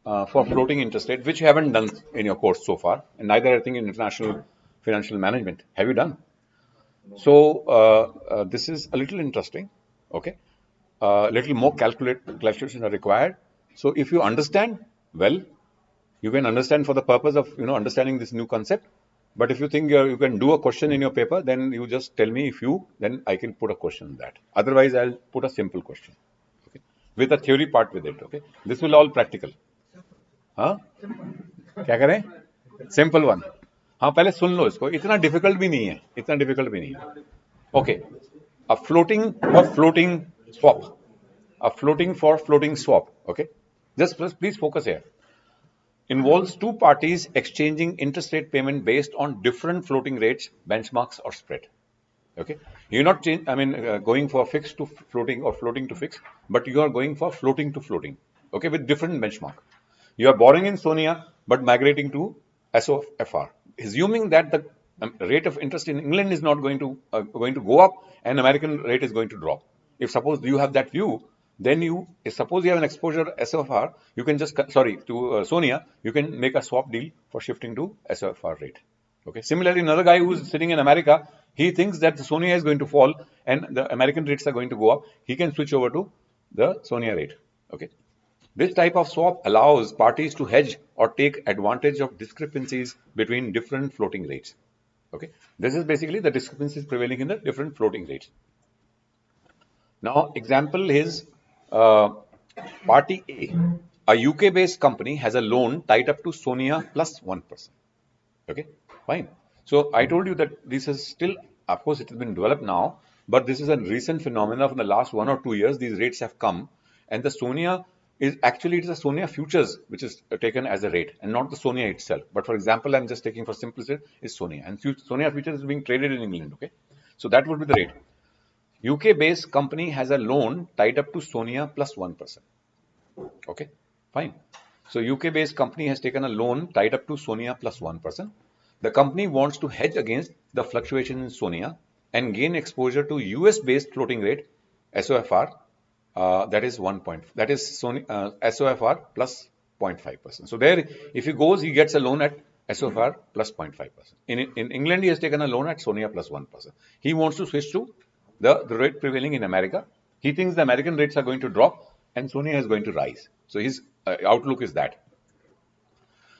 for floating interest rate, which you haven't done in your course so far, and neither I think in international financial management. Have you done? So this is a little interesting. Okay, little more calculations are required. So if you understand well, you can understand for the purpose of understanding this new concept. But if you think you can do a question in your paper, then you just tell me if you, then I can put a question on that. Otherwise, I'll put a simple question, okay, with a theory part with it. Okay, this will all practical. हाँ क्या करें simple one हाँ पहले सुन लो इसको इतना difficult भी नहीं है इतना डिफिकल्ट भी नहीं है okay a floating or floating swap a floating for floating swap okay just please focus here involves two parties exchanging interest rate payment based on different floating rates, benchmarks, or spread. Okay, you're not going for fixed to floating or floating to fixed, but you are going for floating to floating. Okay, with different benchmark. You are borrowing in Sonia but migrating to SOFR, assuming that the rate of interest in England is not going to go up and American rate is going to drop. If suppose you have that view, then if suppose you have an exposure SOFR, you can just to Sonia, you can make a swap deal for shifting to SOFR rate. Okay. Similarly, another guy who's sitting in America, he thinks that the Sonia is going to fall and the American rates are going to go up. He can switch over to the Sonia rate. Okay. This type of swap allows parties to hedge or take advantage of discrepancies between different floating rates. Okay. This is basically the discrepancies prevailing in the different floating rates. Now, example is Party A UK-based company has a loan tied up to Sonia plus 1%. Okay, fine. So I told you that this is still, of course, it has been developed now, but this is a recent phenomenon from the last 1 or 2 years. These rates have come, and the Sonia is actually, it is a Sonia futures which is taken as a rate and not the Sonia itself. But for example, I'm just taking for simplicity is Sonia, and Sonia futures is being traded in England. Okay, so that would be the rate. UK-based company has a loan tied up to Sonia plus 1%. Okay, fine. So UK-based company has taken a loan tied up to Sonia plus 1%. The company wants to hedge against the fluctuation in Sonia and gain exposure to US-based floating rate SOFR. That is SOFR plus 0.5%. So there, if he goes, he gets a loan at SOFR plus 0.5%. In England, he has taken a loan at Sonia plus 1%. He wants to switch to the rate prevailing in America. He thinks the American rates are going to drop and Sonia is going to rise. So his outlook is that.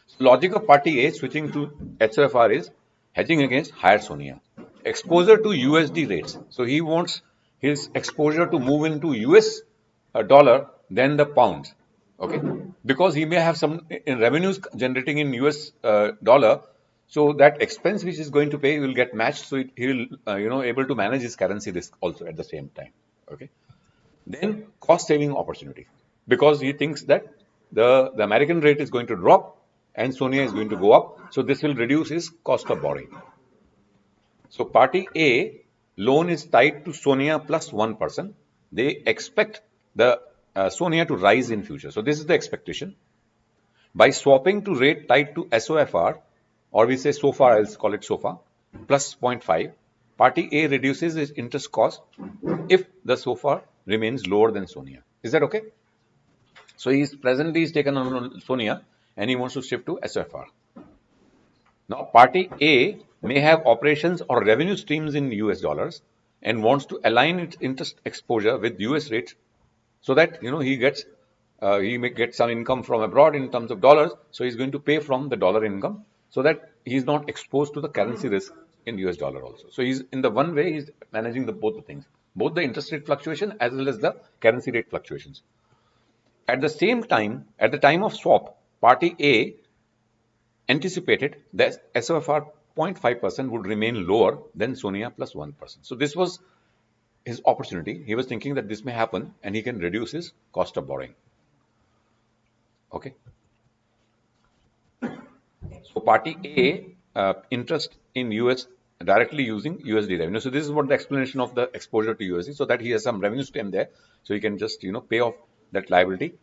So logic of Party A switching to SOFR is hedging against higher Sonia. Exposure to USD rates. So he wants his exposure to move into US dollar than the pounds. Okay, because he may have some revenues generating in US dollar. So that expense which is going to pay will get matched. So he will, able to manage his currency risk also at the same time. Okay. Then cost saving opportunity, because he thinks that the American rate is going to drop and Sonia is going to go up. So this will reduce his cost of borrowing. So Party A loan is tied to Sonia plus 1%. They expect the Sonia to rise in future. So this is the expectation. By swapping to rate tied to SOFR, or we say SOFR, I'll call it SOFA, plus 0.5, Party A reduces its interest cost if the SOFR remains lower than Sonia. Is that okay? So he's taken on Sonia and he wants to shift to SOFR. Now, Party A may have operations or revenue streams in US dollars and wants to align its interest exposure with US rates so that he may get some income from abroad in terms of dollars. So he's going to pay from the dollar income so that he's not exposed to the currency risk in US dollar also. So he's in the one way he's managing both the things, both the interest rate fluctuation as well as the currency rate fluctuations. At the same time, at the time of swap, Party A anticipated that SOFR 0.5% would remain lower than Sonia plus 1%. So this was his opportunity. He was thinking that this may happen and he can reduce his cost of borrowing. Okay. So Party A interest in US directly using USD revenue. So this is what the explanation of the exposure to USD, so that he has some revenue stream there. So he can just pay off that liability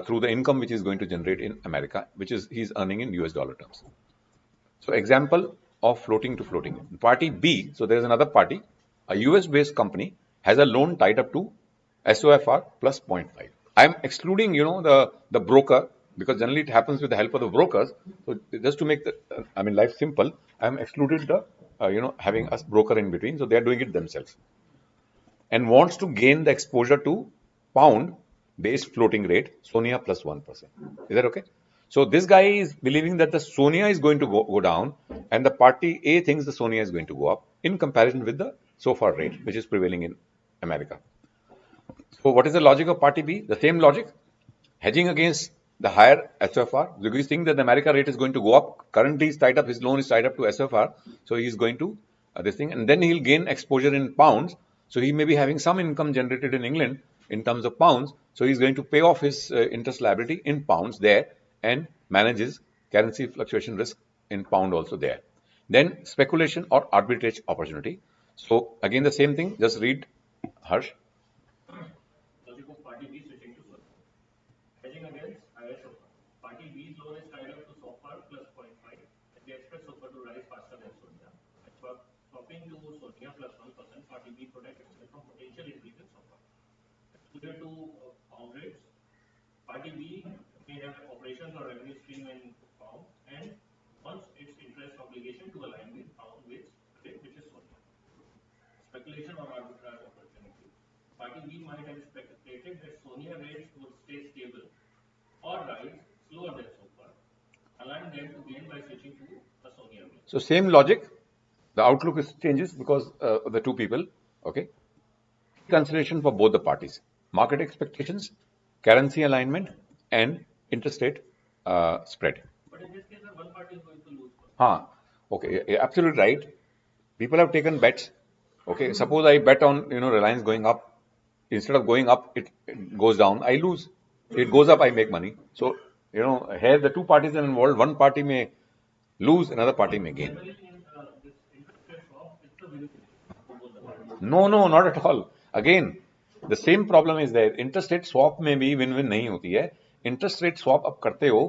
through the income which is going to generate in America, which is he's earning in US dollar terms. So example of floating to floating. Party B, so there is another party, a US based company has a loan tied up to SOFR plus 0.5. I am excluding the broker because generally it happens with the help of the brokers. So just to make the life simple, I am excluded the having a broker in between. So they are doing it themselves and wants to gain the exposure to pound based floating rate Sonia plus 1%. Is that okay? So this guy is believing that the Sonia is going to go down, and the party A thinks the Sonia is going to go up in comparison with the SOFR rate, which is prevailing in America. So what is the logic of party B? The same logic, hedging against the higher SOFR. Because he's thinking that the America rate is going to go up. Currently, he's tied up, his loan is tied up to SOFR, so he's going to this thing, and then he'll gain exposure in pounds. So he may be having some income generated in England in terms of pounds. So he's going to pay off his interest liability in pounds there and manage his currency fluctuation risk in pound also there. Then speculation or arbitrage opportunity. So again the same thing. Just read, Harsh. Logic of party B switching to SOFR. Hedging against higher SOFR. Party B's loan is tied up to SOFR plus 0.5 and they expect SOFR to rise faster than Sonia. And for swapping to Sonia plus 1%, party B protects itself from potential increase in SOFR. Exposure to pound rates. Party B may have operations or revenue stream in pound and wants its interest obligation to align with pound with rate, which is Sonia. Speculation or arbitrage opportunity. Party B might have speculated that Sonia rates would stay stable or rise slower than SOFR, allowing them to gain by switching to a Sonia rate. So same logic. The outlook is changes because of the two people. Okay. Consideration for both the parties: market expectations, currency alignment, and interest rate spread. But in this case, one party is going to lose. Okay, you're absolutely right. People have taken bets. Okay, suppose I bet on Reliance going up. Instead of going up, it goes down. I lose. It goes up, I make money. So here the two parties are involved. One party may lose, another party may gain. No, no, not at all. Again, the same problem is there. Interest rate swap में भी win win नहीं होती है. Interest rate swap आप करते हो,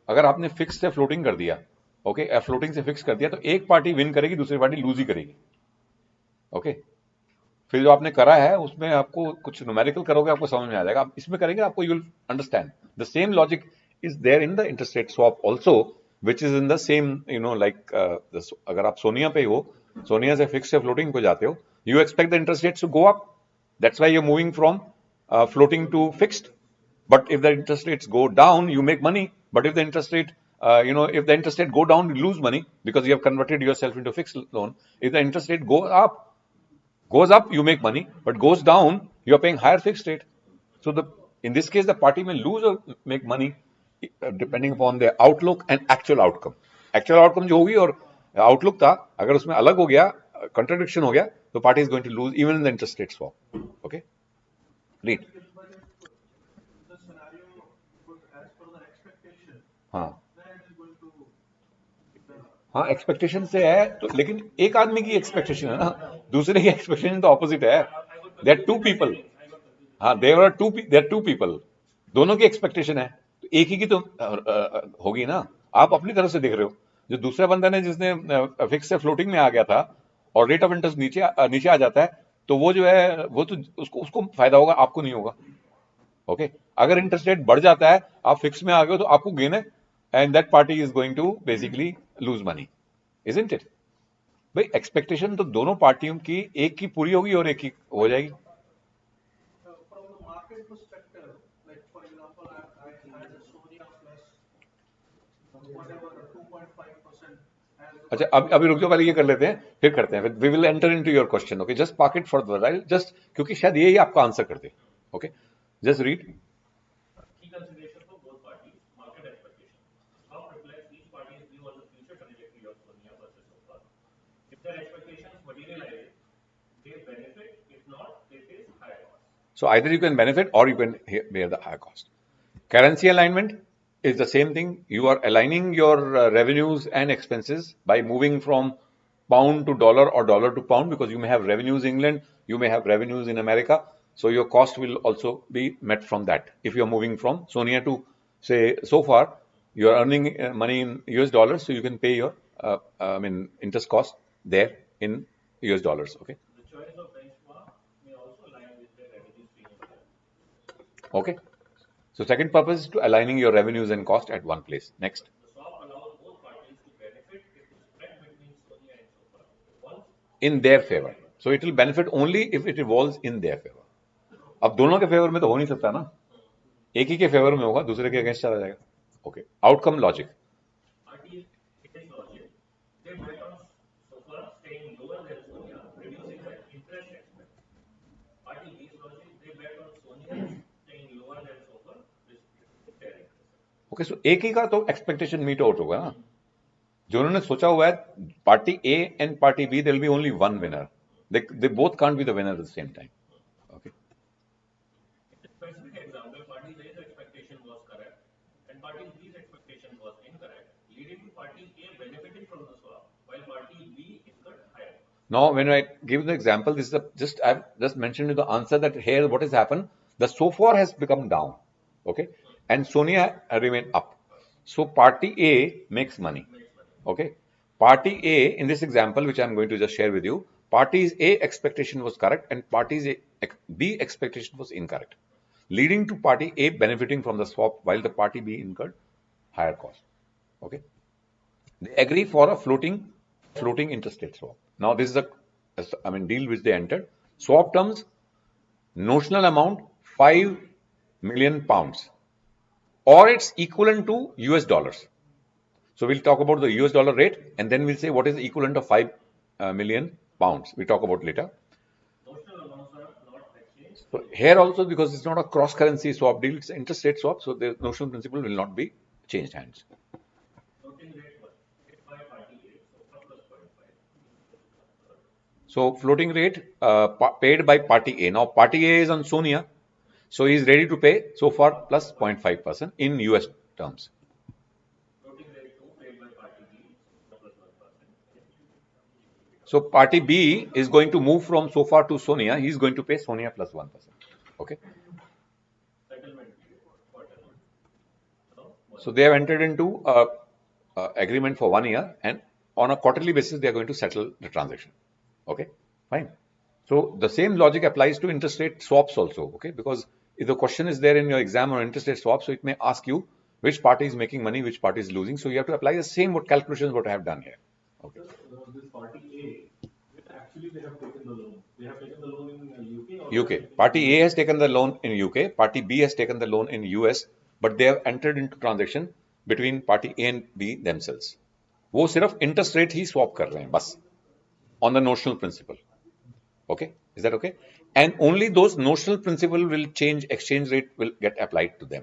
अगर आपने फिक्स से फ्लोटिंग कर दिया, ओके, फ्लोटिंग से फिक्स कर दिया, तो एक पार्टी विन करेगी, दूसरी पार्टी लूज ही करेगी. ओके, फिर जो आपने करा है उसमें आपको कुछ न्यूमेरिकल करोगे, आपको समझ में आ जाएगा. आप इसमें करेंगे, आपको you will understand. The same logic is there in the interest rate swap also, which is in the same like अगर आप सोनिया पे हो, सोनिया से फिक्स से फ्लोटिंग पे जाते हो, you expect the interest rates to go up. That's why you're moving from floating to fixed. But if the interest rates go down, you make money. But if the interest rate, if the interest rate go down, you lose money because you have converted yourself into fixed loan. If the interest rate goes up, you make money. But goes down, you are paying higher fixed rate. So in this case, the party may lose or make money depending upon their outlook and actual outcome. Actual outcome जो होगी और outlook था, अगर उसमें अलग हो गया, contradiction हो गया, the party is going to lose even in the interest rate swap. Okay? Read. The scenario was as per the expectation. हाँ. Then it is going to. हाँ, एक्सपेक्टेशन से है तो, लेकिन एक आदमी की एक्सपेक्टेशन है ना, दूसरे की एक्सपेक्टेशन तो ऑपोजिट है. There two people. हाँ, देयर आर टू पीपल. दोनों की एक्सपेक्टेशन है, तो एक ही की तो होगी ना. आप अपनी तरफ से देख रहे हो. जो दूसरा बंदा ने जिसने फिक्स से फ्लोटिंग में आ गया था और रेट ऑफ इंटरेस्ट नीचे आ जाता है, तो वो जो है वो तो उसको फायदा होगा, आपको नहीं होगा. ओके, अगर इंटरेस्ट रेट बढ़ जाता है, आप फिक्स में आ गए तो आपको गेन है, and that party is going to basically lose money. Isn't it? भाई एक्सपेक्टेशन तो दोनों पार्टियों की एक की पूरी होगी और एक की हो जाएगी. From the market perspective, like for example, I had a Sonia plus whatever 2.5%. अच्छा, अभी रुक जाओ, पहले ये कर लेते हैं, फिर करते हैं. We will enter into your question. Okay, just park it for the while, just क्योंकि शायद यही आपका आंसर करते. Okay, just read. Key consideration for both parties: market expectation. How reflects each party's view on the future trajectory of Sonia versus SOFR. If their expectations materialize, they benefit. If not, they face higher costs. So either you can benefit or you can bear the higher cost. Currency alignment is the same thing. You are aligning your revenues and expenses by moving from pound to dollar or dollar to pound, because you may have revenues in England, you may have revenues in America. So your cost will also be met from that. If you are moving from Sonia to, say, so far, you are earning money in US dollars, so you can pay your interest cost there in US dollars. Okay. The choice of benchmark may also align with their revenue stream. Okay. So second purpose is to aligning your revenues and cost at one place. Next. The swap allows both parties to benefit if the spread between Sonia and SOFR evolves In their favor. So it will benefit only if it evolves in their favor. अब दोनों के favour में तो हो नहीं सकता ना, एक ही के फेवर में होगा, दूसरे के अगेंस्ट चला जाएगा. Okay, outcome logic. parties A's logic, they bet on SOFR staying lower than Sonia, reducing the interest expense. Party B's logic, they bet on Sonia staying lower than SOFR, reducing their interest. Okay, so एक ही का तो expectation meet out होगा ना. जो उन्होंने सोचा हुआ है party A and party B, there will be only one winner. They both can't be the winner at the same time. Okay. In a specific example, party A's expectation was correct and party B's expectation was incorrect, leading to party A benefiting from the swap while party B incurred higher. Now, when I give the example, this is I've just mentioned in the answer that here what has happened, the SOFR has become down, okay, and Sonia remained up. So party A makes money, okay. Party A in this example, which I'm going to just share with you, parties A expectation was correct and parties B expectation was incorrect, leading to party A benefiting from the swap while the party B incurred higher cost. Okay, they agree for a floating interest rate swap. Now this is a deal which they entered. Swap terms, notional amount 5 million pounds, or it's equivalent to US dollars. So we'll talk about the US dollar rate and then we'll say what is the equivalent of 5 million pounds. We'll talk about later. Notional amounts are not exchanged. So here also, because it's not a cross currency swap deal, it's an interest rate swap, so the notional principal will not be changed hands. Floating rate was paid by party A, SOFR plus 0.5. So floating rate paid by party A. Now party A is on Sonia, so he is ready to pay SOFR plus 0.5% in US terms. Floating rate 2 paid by party B, SOFR plus 1%. So party B is going to move from SOFR to Sonia. He is going to pay Sonia plus 1%. Okay. Settlement period, quarterly. So they have entered into agreement for 1 year, and on a quarterly basis they are going to settle the transaction. Okay, fine. So the same logic applies to interest rate swaps also. Okay, because if the question is there in your exam on interest rate swaps, so it may ask you which party is making money, which party is losing. So you have to apply the same calculations what I have done here. Okay. This party A, actually they have taken the loan. They have taken the loan in UK or UK. Party A has taken the loan in UK. Party B has taken the loan in US, but they have entered into transaction between party A and B themselves. वो सिर्फ interest rate ही swap कर रहे हैं बस on the notional principle. Okay, is that okay? And only those notional principle will change, exchange rate will get applied to them.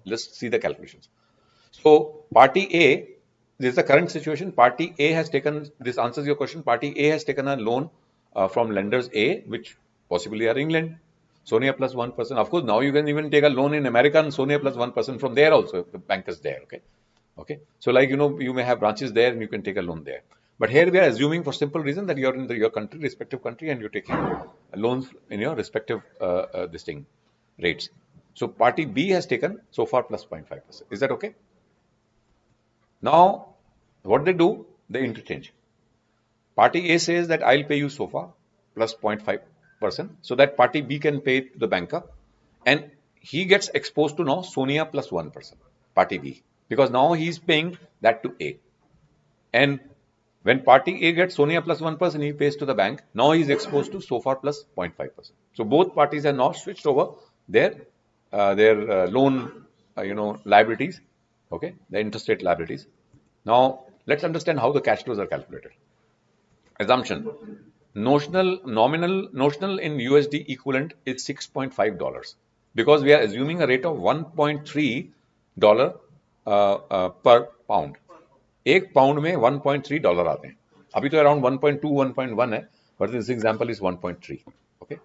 Let's see the calculations. So party A, this is the current situation. Party A has taken, this answers your question. Party A has taken a loan from lenders A, which possibly are England. Sonia plus 1%. Of course, now you can even take a loan in America and Sonia plus 1% from there also. The bank is there. Okay. Okay. So like, you may have branches there and you can take a loan there. But here we are assuming for simple reason that you're in your country, respective country, and you're taking loans in your respective rates. So party B has taken SOFR plus 0.5%. Is that okay? Now, what they do, they interchange. Party A says that I'll pay you SOFR plus 0.5% so that party B can pay to the banker, and he gets exposed to now Sonia plus 1%, party B, because now he's paying that to A. And when party A gets Sonia plus 1%, he pays to the bank. Now he's exposed to SOFR plus 0.5%. So both parties have now switched over their loan, liabilities. Okay, the interest rate liabilities. Now let's understand how the cash flows are calculated. Assumption: notional in USD equivalent is $6.5 because we are assuming a rate of $1.3 per pound. एक pound में $1.3 आते हैं. अभी तो around 1.2 1.1 है, but this example is 1.3. Okay.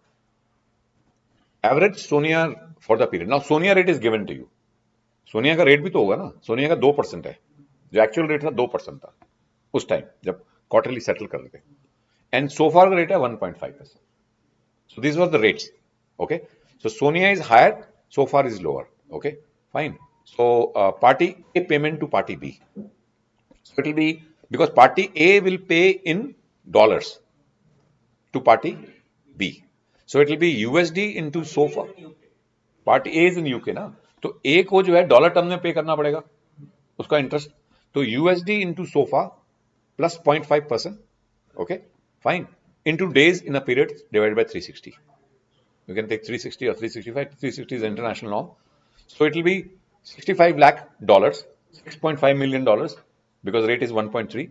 Average Sonia for the period. Now Sonia rate is given to you. Sonia का rate भी तो होगा ना. सोनिया का 2% है, जो एक्चुअल रेट था 2% था उस टाइम जब क्वार्टरली सेटल कर रहे थे, एंड सोफार का रेट है 1.5%. So this was the rates. Okay, so SONIA is higher, SOFR is lower. Okay, fine. So party A payment to party B. So it will be, because party A will pay in dollars to party B. So it will be USD into SOFR. Party A is in UK, na? तो ए को जो है dollar term में पे करना पड़ेगा उसका interest, तो USD into sofa plus 0.5%, okay, fine, into days in a period divided by 360. You can take 360 or 365. 360 is the international norm. So it will be 65 lakh dollars, $6.5 million, because the rate is 1.3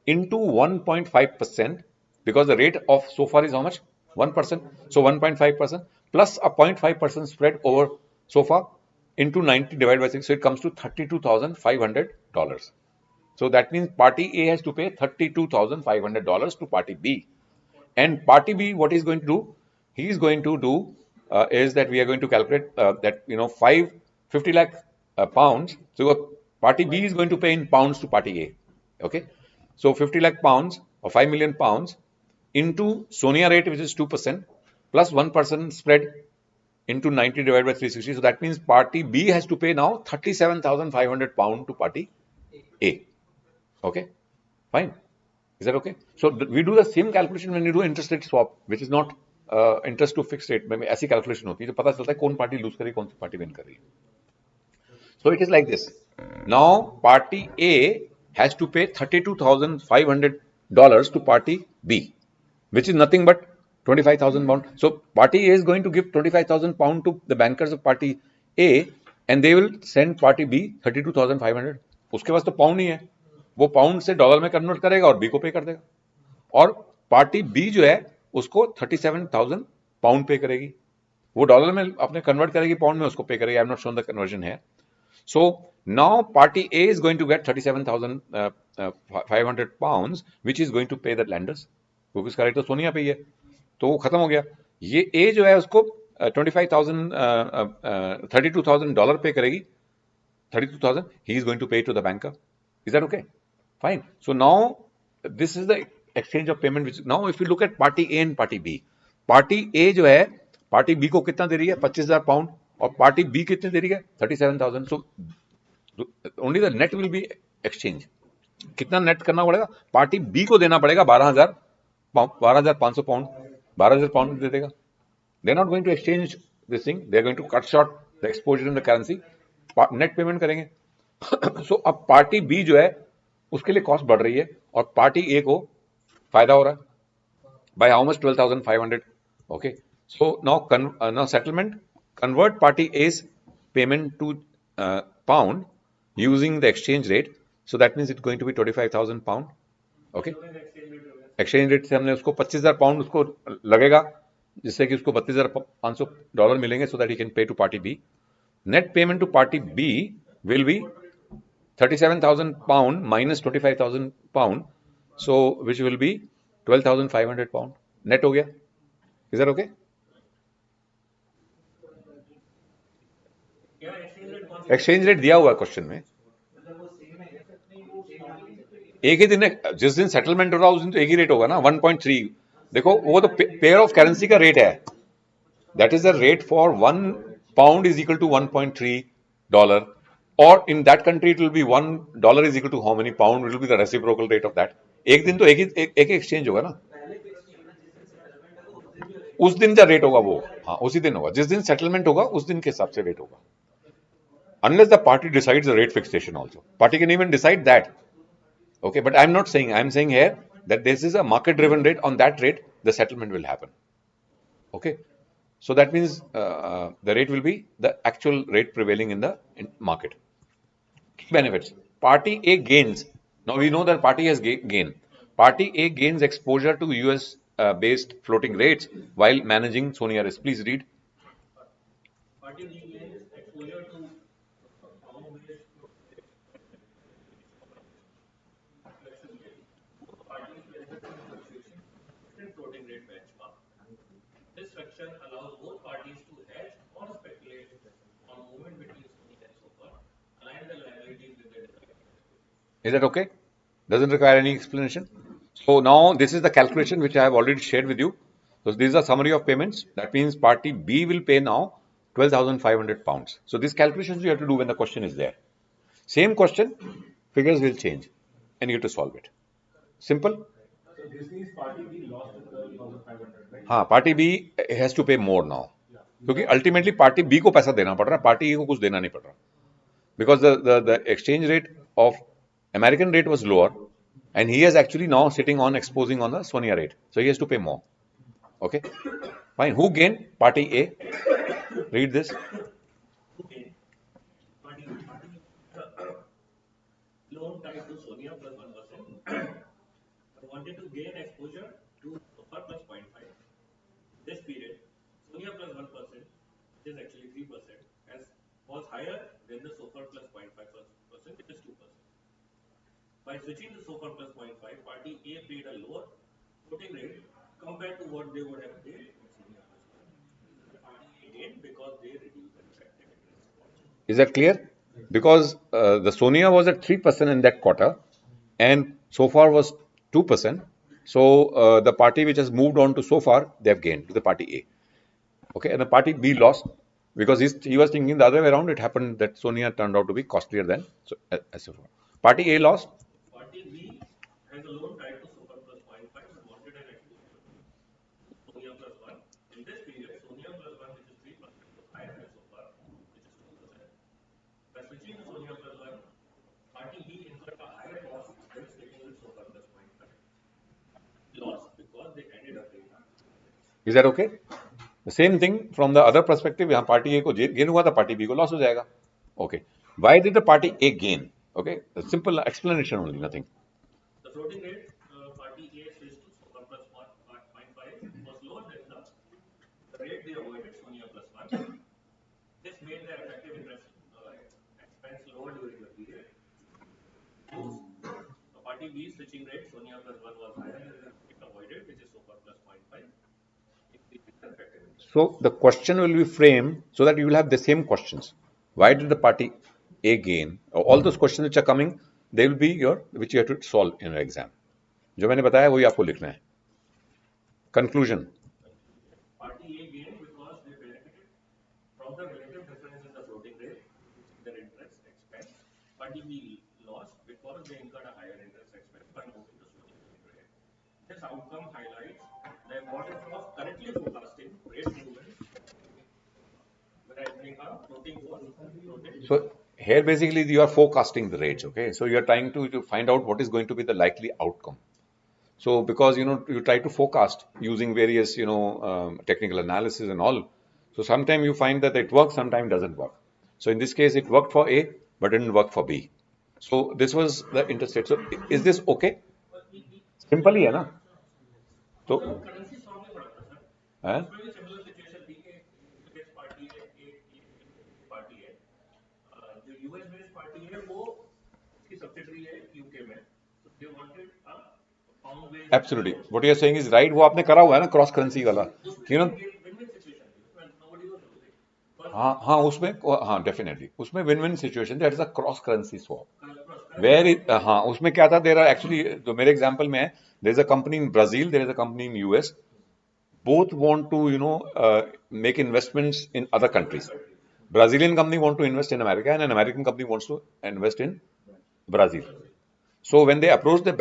into 1.5%, because the rate of so far is how much? 1%. So 1.5% plus a 0.5% spread over so far into 90 divided by 6. So it comes to $32,500. So that means party A has to pay $32,500 to party B. And party B, what he's going to do? He is going to do is that we are going to calculate that 50 lakh pounds. So party B is going to pay in pounds to party A. Okay, so 50 lakh pounds or 5 million pounds into Sonia rate, which is 2% plus 1% spread into 90 divided by 360. So that means party B has to pay now 37,500 pound to party A. Okay, fine. Is that okay? So we do the same calculation when you do interest rate swap, which is not interest to fixed rate. में ऐसी calculation होती है जो पता चलता है कौन party lose करी कौन सी पार्टी win कर रही है. So it is like this. Now party A has to pay $32,500 to party B, which is nothing but 25,000 pound. So party A is going to give 25,000 pound to the bankers of party A, and they will send party B 32,500. उसके पास तो pound नहीं है, वो pound से dollar में convert करेगा और B को पे कर देगा, और पार्टी बी जो है उसको 37,000 पाउंड पे करेगी, वो डॉलर में अपने कन्वर्ट करेगी, पाउंड में उसको पे करेगी. I am not shown the conversion है. So now party A is going to get 37,500 pounds which is going to pay the lenders, क्योंकि उसका रेट तो सोनिया पे ही है, तो वो खत्म हो गया. ये ए जो है उसको 32,000 डॉलर पे करेगी, 32,000 he is going to pay to the banker. Is that okay? Fine. So now this is the exchange of payment. Which now if you look at party A and party B, party A जो है party B को कितना दे रही है? 25,000 pound, और party B कितने दे रही है? 37,000. So only the net will be exchange. कितना नेट करना पड़ेगा? पार्टी B को देना पड़ेगा 12,500 पाउंड, 12,000 पाउंड दे देगा. They are not going to exchange this thing. They are going to cut short the exposure in the currency. Net payment करेंगे. सो अब party B जो है उसके लिए कॉस्ट बढ़ रही है और पार्टी ए को फायदा हो रहा है. By how much? 12,500. Okay, so now settlement, convert party as payment to pound using the exchange rate. So that means it going to be 25,000 pound. Okay, exchange rate से हमने उसको 25,000 पाउंड उसको लगेगा, जिससे कि उसको 32,500 डॉलर मिलेंगे, so that he can pay to party B. Net payment to party B will be 37,000 pound minus 25,000 pound, so which will be 12,500 pound. Net हो गया. Is that okay? Exchange rate दिया हुआ है क्वेश्चन में. एक ही दिन है, जिस दिन सेटलमेंट हो रहा है उस दिन तो एक ही रेट होगा ना, 1.3. देखो वो तो पेयर ऑफ करेंसी का रेट है. That is the rate for 1 pound is equal to 1.3 dollar, or in that country it will be $1 is equal to how many pound? It will be the reciprocal rate of that. एक दिन तो एक ही exchange होगा ना, उस दिन का rate होगा वो. हाँ, उसी दिन होगा, जिस दिन सेटलमेंट होगा उस दिन के हिसाब से रेट होगा. Unless the party decides the rate fixation also. Party can even decide that. Okay, but I'm not saying, I'm saying here that this is a market driven rate. On that rate the settlement will happen. Okay, so that means the rate will be the actual rate prevailing in the market. Key benefits. Party A gains. Now we know that party has gain. Party A gains exposure to US based floating rates while managing Sonia risk. Please read. Party B gains exposure to pound-based flexibility. Parties benefit from fluctuation in floating rate benchmark. This structure allows both parties to hedge or speculate on movement between Sonia and SOFR, align the liabilities with the desired. Is that okay? Doesn't require any explanation. So now this is the calculation which I have already shared with you. So this is a summary of payments. That means party B will pay now 12,500 pounds. So these calculations you have to do when the question is there. Same question, figures will change and you have to solve it. Simple. So this means party B lost the 12,500, right? Party B has to pay more now. Yeah, क्योंकि ultimately party B को पैसा देना पड़ रहा है, party ए को कुछ देना नहीं पड़ रहा, because the exchange rate of American rate was lower, and he is actually now sitting on exposing on the Sonia rate, so he has to pay more. Okay, fine. Who gained? Party A. Read this. Okay. Loan tied to Sonia plus 1%. I wanted to gain exposure to SOFR plus 0.5. This period, Sonia plus 1%, which is actually 3%, was higher than the SOFR plus 0.5%, which is 2%. By switching to SOFR plus 0.5, party A paid a lower floating rate compared to what they would have paid with Sonia plus 1. Party A gained because they reduced the effective interest. Is that clear? Because the Sonia was at 3% in that quarter, and so far was 2%. So the party which has moved on to so far, they have gained to the party A. Okay, and the party B lost because he was thinking the other way around. It happened that Sonia turned out to be costlier than so far. Party A lost. Party B has a loan tied to SOFR plus 0.5 but wanted an exposure to Sonia plus 1. In this period, Sonia plus 1, which is 3%, was higher than SOFR, which is 2%. By switching to Sonia plus 1, party B incurred a higher cost than sticking with SOFR plus 0.5. Lost because they ended up paying. Is that okay? The same thing from the other perspective. यहाँ party A को gain हुआ था, party B को loss हो जाएगा. Okay. Why did the party A gain? Okay. A simple explanation only, nothing. The floating rate party A switched to SOFR plus 0.5 was lower than the rate they avoided, Sonia plus 1. This made their effective interest expense lower during the period. The party B switching rate, Sonia plus 1, was higher than the rate avoided, which is SOFR plus 0.5. So the question will be framed so that you will have the same questions. Why did the party A gain? All those questions which are coming, they will be which you have to solve in your exam. जो मैंने बताया वही आपको लिखना है. Conclusion. Party A gained because they benefited from the relative difference in the floating rate, their interest expense. Party B lost because they incurred a higher interest expense by moving to floating rate. This outcome highlights the importance of correctly forecasting rate movements when entering a floating rate. So here basically you are forecasting the rates. Okay, so you are trying to find out what is going to be the likely outcome. So because you try to forecast using various technical analysis and all. So sometimes you find that it works, sometimes doesn't work. So in this case, it worked for A, but didn't work for B. So this was the interest rate. So is this okay? Simple ही है ना? तो Currency strong में पड़ा था sir. हैं? उसमें भी similar situation थी कि US party है, party है. जो US based party है वो उसकी subsidiary है UK में. So they wanted a pound based. Absolutely. What you are saying is right. वो आपने करा हुआ है ना क्रॉस करेंसी वाला. win-win situation थी. Nobody was losing. हाँ हाँ उसमें हाँ डेफिनेटली उसमें win win situation that is a cross currency swap where हाँ उसमें क्या था देर आर एक्चुअली जो मेरे एग्जांपल में है there is a company in Brazil there is a company in US both want to make investments in other countries. Brazilian company want to invest in America and an American company wants to invest in Brazil. So when they approach the